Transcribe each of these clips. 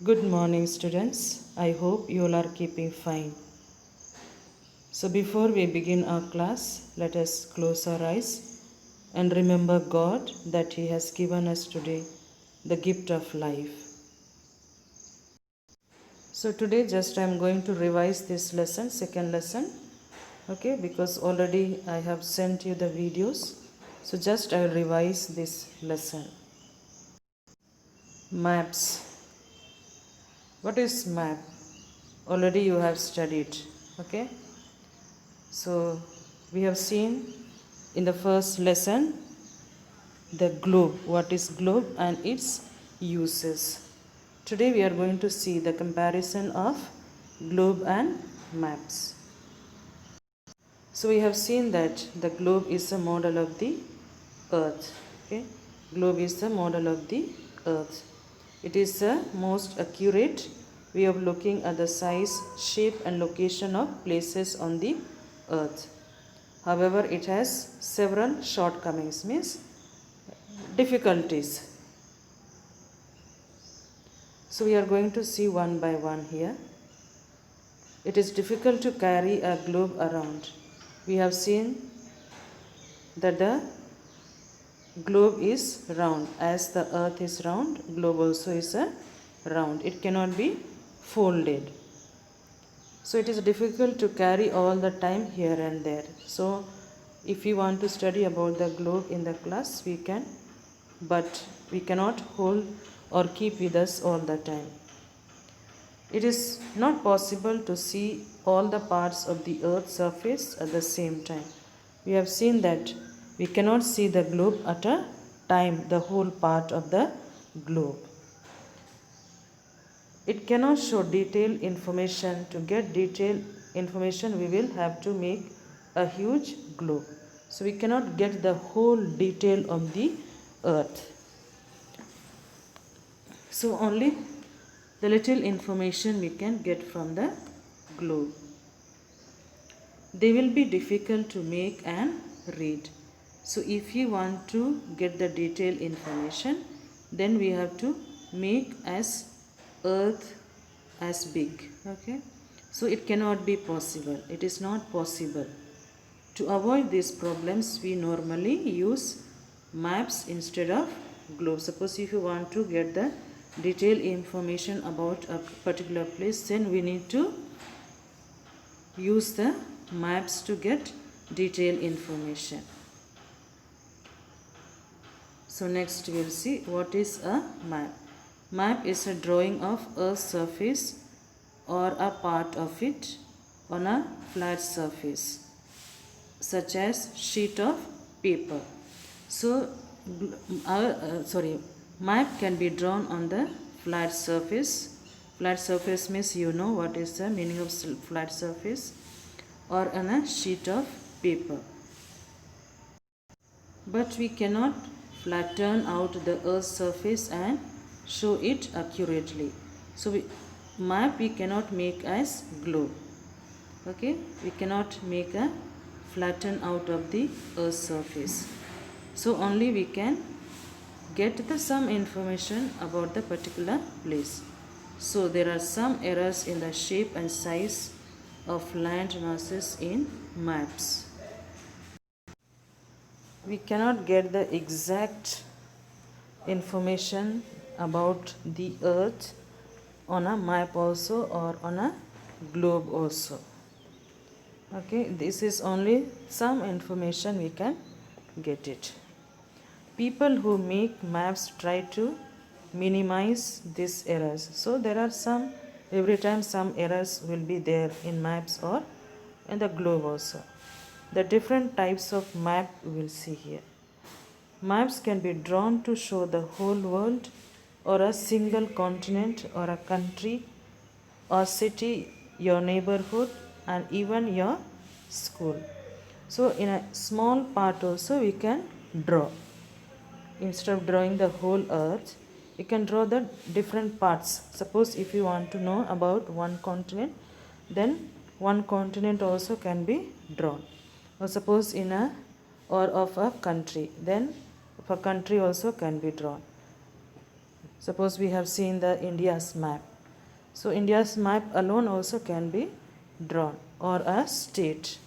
Good morning, students. I hope you all are keeping fine. So, before we begin our class, let us close our eyes and remember God that He has given us today the gift of life. So, today, just I am going to revise this lesson, second lesson, okay, because already I have sent you the videos. So, just I will revise this lesson. Maps. What is map? Already you have studied, okay. So, we have seen in the first lesson the globe, what is globe and its uses. Today we are going to see the comparison of globe and maps. So, we have seen that the globe is a model of the earth. Okay, globe is the model of the earth. It is the most accurate way of looking at the size, shape and location of places on the earth. However, it has several shortcomings, means difficulties. So, we are going to see one by one here. It is difficult to carry a globe around. We have seen that the globe is round. As the earth is round, globe also is a round. It cannot be folded. So, it is difficult to carry all the time here and there. So, if we want to study about the globe in the class, we can, but we cannot hold or keep with us all the time. It is not possible to see all the parts of the earth's surface at the same time. We have seen that we cannot see the globe at a time, the whole part of the globe. It cannot show detailed information. To get detailed information, we will have to make a huge globe. So we cannot get the whole detail of the earth. So only the little information we can get from the globe. They will be difficult to make and read. So if you want to get the detailed information, then we have to make as earth as big. Okay, so it cannot be possible. It is not possible. To avoid these problems, we normally use maps instead of globes. Suppose if you want to get the detailed information about a particular place, then we need to use the maps to get detailed information. So next we will see what is a map. Map is a drawing of Earth's surface or a part of it on a flat surface, such as sheet of paper. So map can be drawn on the flat surface. Flat surface means you know what is the meaning of flat surface, or on a sheet of paper. But we cannot flatten out the earth's surface and show it accurately. So map we cannot make as globe. Okay, we cannot make a flatten out of the earth's surface. So only we can get some information about the particular place. So there are some errors in the shape and size of land masses in maps. We cannot get the exact information about the earth on a map also or on a globe also. Okay, this is only some information we can get it. People who make maps try to minimize these errors. So there are some, every time some errors will be there in maps or in the globe also. The different types of map we will see here. Maps can be drawn to show the whole world or a single continent or a country or city, your neighborhood and even your school. So in a small part also we can draw. Instead of drawing the whole earth, you can draw the different parts. Suppose if you want to know about one continent, then one continent also can be drawn. Or suppose in a or of a country, then a country also can be drawn. Suppose we have seen the India's map. So India's map alone also can be drawn, or a state.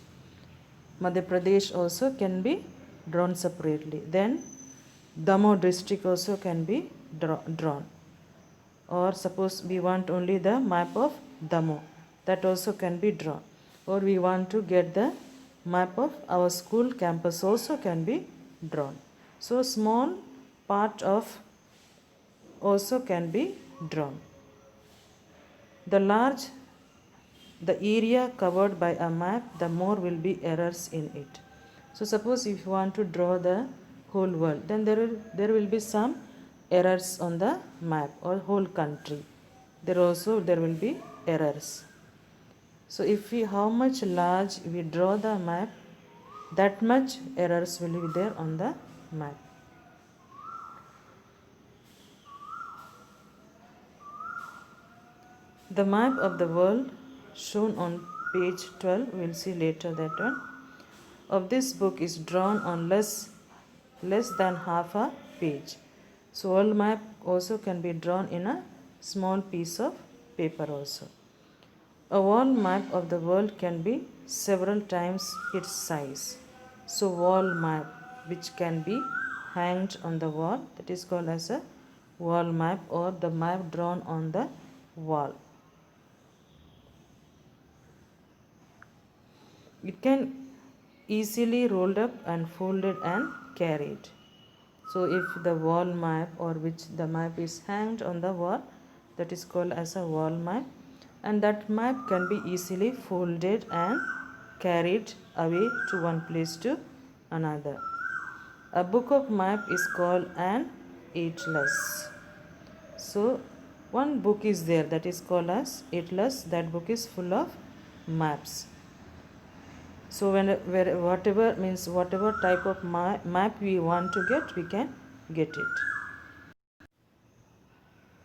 Madhya Pradesh also can be drawn separately. Then Damo district also can be drawn. Or suppose we want only the map of Damo, that also can be drawn. Or we want to get the map of our school campus also can be drawn. So small part of also can be drawn. The large the area covered by a map, the more will be errors in it. So suppose if you want to draw the whole world, then there will be some errors on the map, or whole country. There will be errors. So if we how much large we draw the map, that much errors will be there on the map. The map of the world shown on page 12, we'll see later that one, of this book is drawn on less than half a page. So world map also can be drawn in a small piece of paper also. A wall map of the world can be several times its size. So wall map which can be hanged on the wall, that is called as a wall map, or the map drawn on the wall. It can easily rolled up and folded and carried. So if the wall map, or which the map is hanged on the wall, that is called as a wall map, and that map can be easily folded and carried away to one place to another. A book of map is called an atlas. So one book is there that is called as atlas. That book is full of maps. So whatever type of map we want to get, we can get it.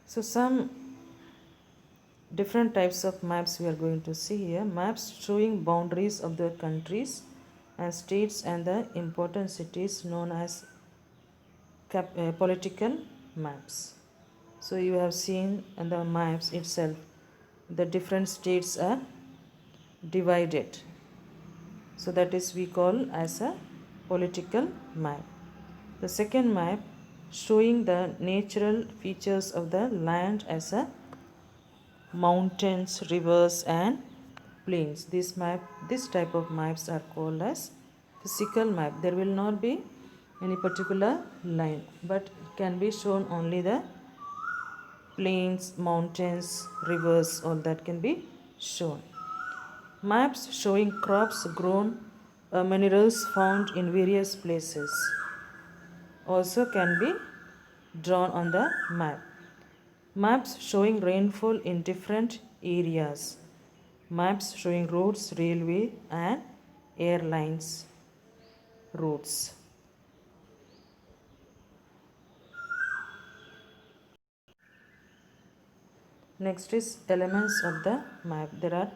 So some different types of maps we are going to see here. Maps showing boundaries of the countries and states and the important cities, known as political maps. So you have seen in the maps itself, the different states are divided. So that is we call as a political map. The second map showing the natural features of the land as a mountains, rivers and plains. This type of maps are called as physical map. There will not be any particular line, but can be shown only the plains, mountains, rivers, all that can be shown. Maps showing crops grown, minerals found in various places also can be drawn on the map. Maps showing rainfall in different areas. Maps showing roads, railway and airlines routes. Next is elements of the map. There are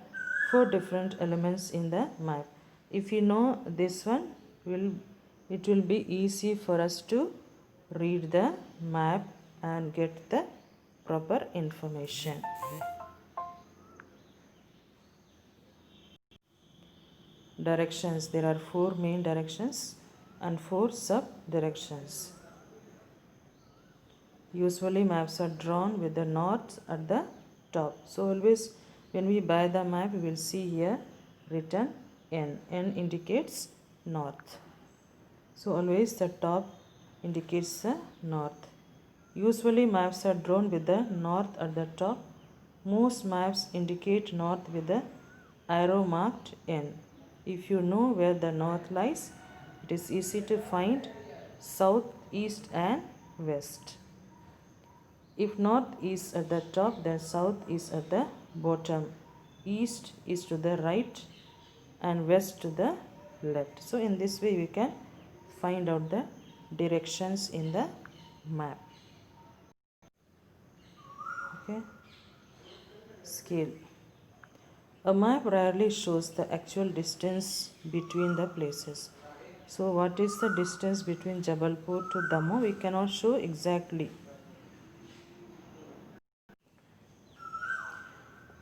4 different elements in the map. If you know this one, it will be easy for us to read the map and get the proper information. Directions. There are 4 main directions and 4 sub directions. Usually maps are drawn with the north at the top. So always when we buy the map, we will see here written N. N indicates north. So always the top indicates the north. Usually maps are drawn with the north at the top. Most maps indicate north with the arrow marked N. If you know where the north lies, it is easy to find south, east and west. If north is at the top, then south is at the bottom, east is to the right and west to the left. So in this way we can find out the directions in the map. Okay. Scale. A map rarely shows the actual distance between the places. So what is the distance between Jabalpur to Damoh? We cannot show exactly.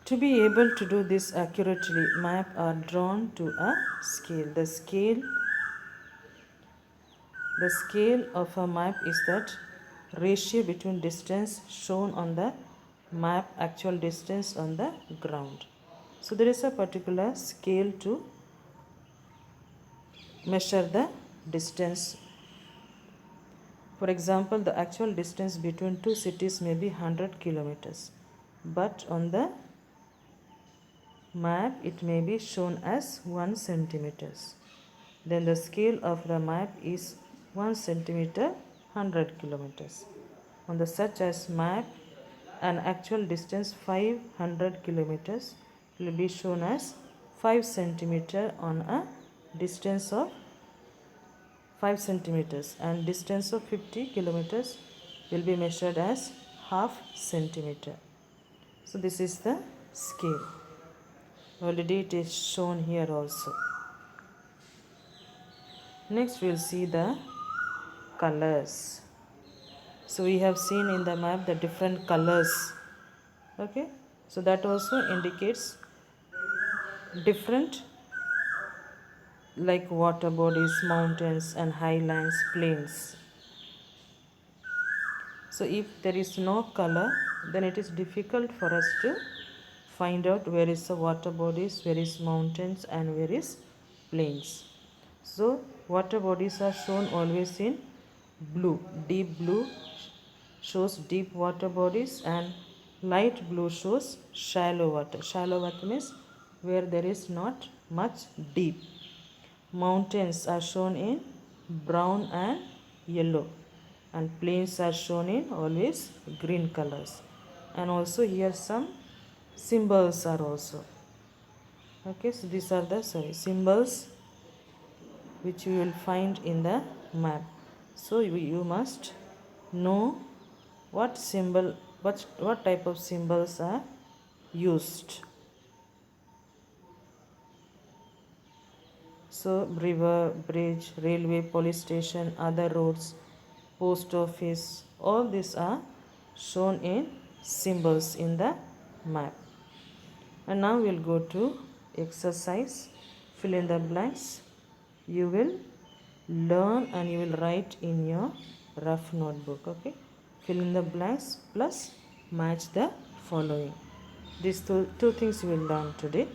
To be able to do this accurately, maps are drawn to a scale. The scale of a map is that ratio between distance shown on the map, actual distance on the ground. So there is a particular scale to measure the distance. For example, the actual distance between two cities may be 100 kilometers, but on the map it may be shown as 1 centimeters. Then the scale of the map is 1 centimeter 100 kilometers. On the such as map, an actual distance 500 kilometers will be shown as 5 centimeter on a distance of 5 centimeters, and distance of 50 kilometers will be measured as half centimeter. So this is the scale. Already it is shown here also. Next we will see the colors. So we have seen in the map the different colors. Okay, so that also indicates different, like water bodies, mountains and highlands, plains. So if there is no color, then it is difficult for us to find out where is the water bodies, where is mountains and where is plains. So water bodies are shown always in blue. Deep blue shows deep water bodies and light blue shows shallow water. Shallow water means where there is not much deep. Mountains are shown in brown and yellow, and plains are shown in always green colors. And also here some symbols are also. Okay, so these are the symbols which you will find in the map. So you must know what symbol, what type of symbols are used. So river, bridge, railway, police station, other roads, post office, all these are shown in symbols in the map. And now we'll go to exercise, fill in the blanks. You will learn and you will write in your rough notebook. Okay, fill in the blanks plus match the following. These two things you will learn today.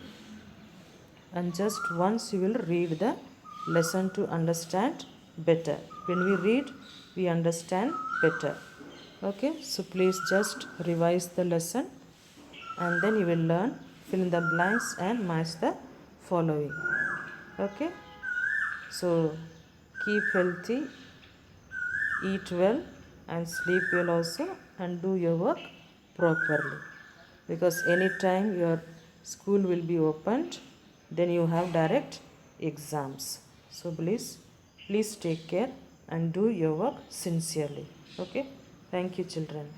And just once you will read the lesson to understand better. When we read, we understand better. Okay, so please just revise the lesson and then you will learn, fill in the blanks and match the following. Okay, so keep healthy, eat well and sleep well also, and do your work properly, because anytime your school will be opened, then you have direct exams. So please take care and do your work sincerely. Okay, thank you children.